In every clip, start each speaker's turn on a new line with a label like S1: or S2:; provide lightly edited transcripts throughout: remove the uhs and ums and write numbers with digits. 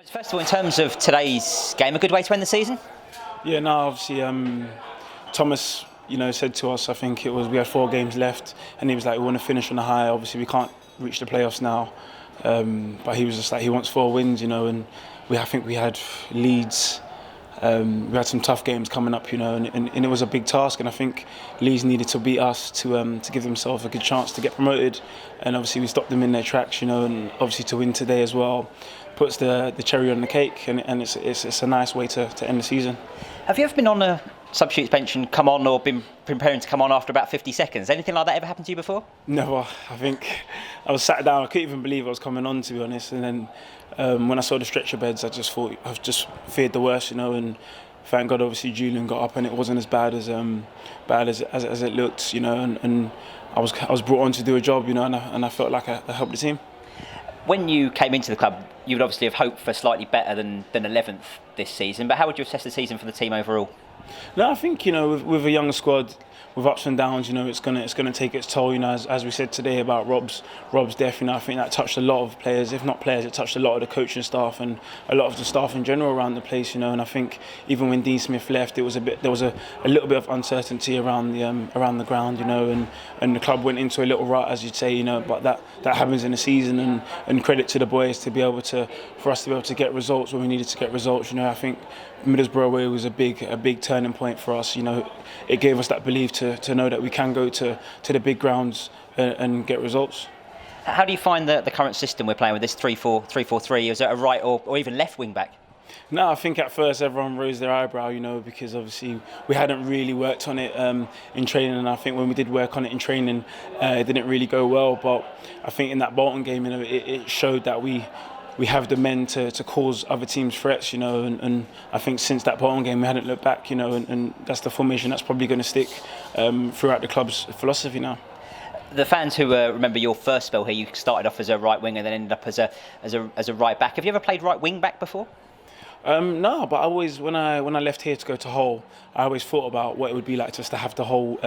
S1: First of all, in terms of today's game, a good way to end the season?
S2: Yeah, no, obviously, Thomas, said to us, I think it was, we had 4 games left, and he was like, we want to finish on a high. Obviously, we can't reach the playoffs now, but he was just like, he wants 4 wins, and I think we had Leeds. We had some tough games coming up, and it was a big task. And I think Leeds needed to beat us to give themselves a good chance to get promoted. And obviously, we stopped them in their tracks, and obviously to win today as well puts the cherry on the cake. And it's a nice way to end the season.
S1: Have you ever been on a substitutes bench and come on, or been preparing to come on after about 50 seconds? Anything like that ever happened to you before?
S2: Never. I think I was sat down. I couldn't even believe I was coming on, to be honest. And then when I saw the stretcher beds, I just feared the worst, and thank God, obviously Julian got up and it wasn't as bad as it looked, and I was brought on to do a job, and I felt like I helped the team.
S1: When you came into the club, you would obviously have hoped for slightly better than 11th this season, but how would you assess the season for the team overall?
S2: No, I think with a young squad, with ups and downs, it's gonna take its toll. As we said today about Rob's death, I think that touched a lot of players. If not players, it touched a lot of the coaching staff and a lot of the staff in general around the place. And I think even when Dean Smith left, there was a little bit of uncertainty around the ground, and the club went into a little rut, as you'd say, But that happens in a season, and credit to the boys for us to be able to get results when we needed to get results. I think Middlesbrough away was a big turning point for us. It gave us that belief to know that we can go to the big grounds and get results.
S1: How do you find the current system we're playing with, this 3-4-3? Is it a right or even left wing back?
S2: No, I think at first everyone raised their eyebrow, because obviously we hadn't really worked on it in training, and I think when we did work on it in training, it didn't really go well. But I think in that Bolton game, it showed that we have the men to cause other teams threats, and I think since that Bolton game we hadn't looked back, and that's the formation that's probably going to stick throughout the club's philosophy now.
S1: The fans who remember your first spell here, you started off as a right winger, then ended up as a right back. Have you ever played right wing back before?
S2: No, but I always, when I left here to go to Hull, I always thought about what it would be like just to have the whole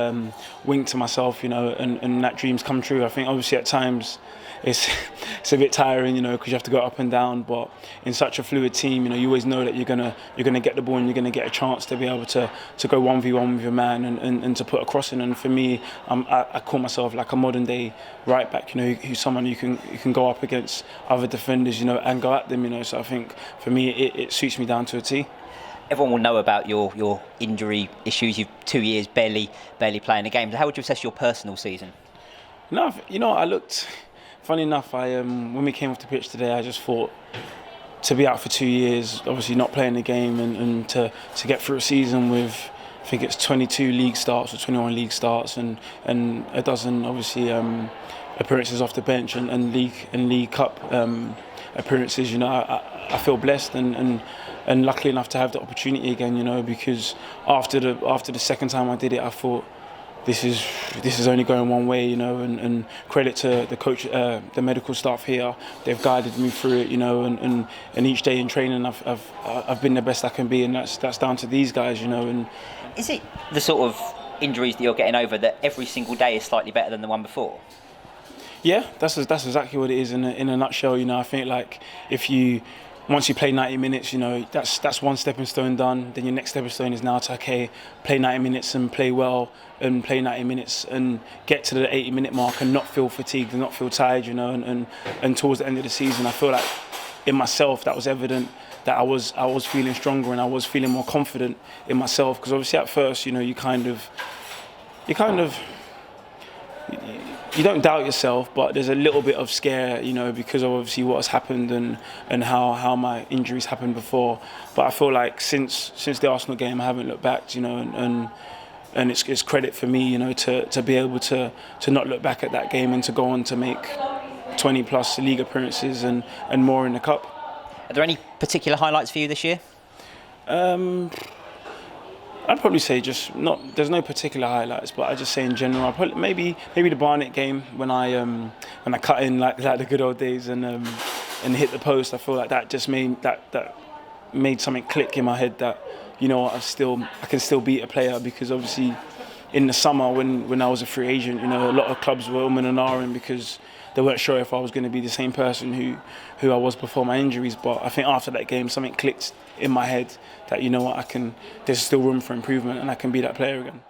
S2: wing to myself, and that dream's come true. I think obviously at times it's a bit tiring, because you have to go up and down. But in such a fluid team, you always know that you're gonna get the ball and you're gonna get a chance to be able to go 1v1 with your man and to put a cross in. And for me, I call myself like a modern day right back, who's someone you can go up against other defenders, and go at them, So I think for me it suits me down to a T.
S1: Everyone will know about your injury issues. You've 2 years barely playing a game. How would you assess your personal season?
S2: No, I looked. Funny enough, when we came off the pitch today, I just thought to be out for 2 years, obviously not playing the game, and to get through a season with, I think it's 22 league starts or 21 league starts, and a dozen obviously appearances off the bench and league cup appearances. I feel blessed and lucky enough to have the opportunity again. Because after the second time I did it, I thought, this is only going one way, and credit to the coach, the medical staff here. They've guided me through it, and each day in training I've been the best I can be, and that's down to these guys, And
S1: is it the sort of injuries that you're getting over that every single day is slightly better than the one before?
S2: Yeah, that's exactly what it is in a nutshell. I think like once you play 90 minutes, that's one stepping stone done. Then your next stepping stone is now to play 90 minutes and play well, and play 90 minutes and get to the 80-minute mark and not feel fatigued and not feel tired, and towards the end of the season, I feel like in myself that was evident that I was feeling stronger and I was feeling more confident in myself. Because obviously at first, you don't doubt yourself, but there's a little bit of scare, because of obviously what has happened and how my injuries happened before. But I feel like since the Arsenal game, I haven't looked back, and it's credit for me, to be able to not look back at that game and to go on to make 20 plus league appearances and more in the cup.
S1: Are there any particular highlights for you this year?
S2: I'd probably say there's no particular highlights, but I just say in general, I probably maybe the Barnet game when I cut in like the good old days and hit the post. I feel like that just made something click in my head that, I can still beat a player, because obviously in the summer when I was a free agent, a lot of clubs were and ahhing because they weren't sure if I was going to be the same person who I was before my injuries. But I think after that game, something clicked in my head that, you know what, there's still room for improvement and I can be that player again.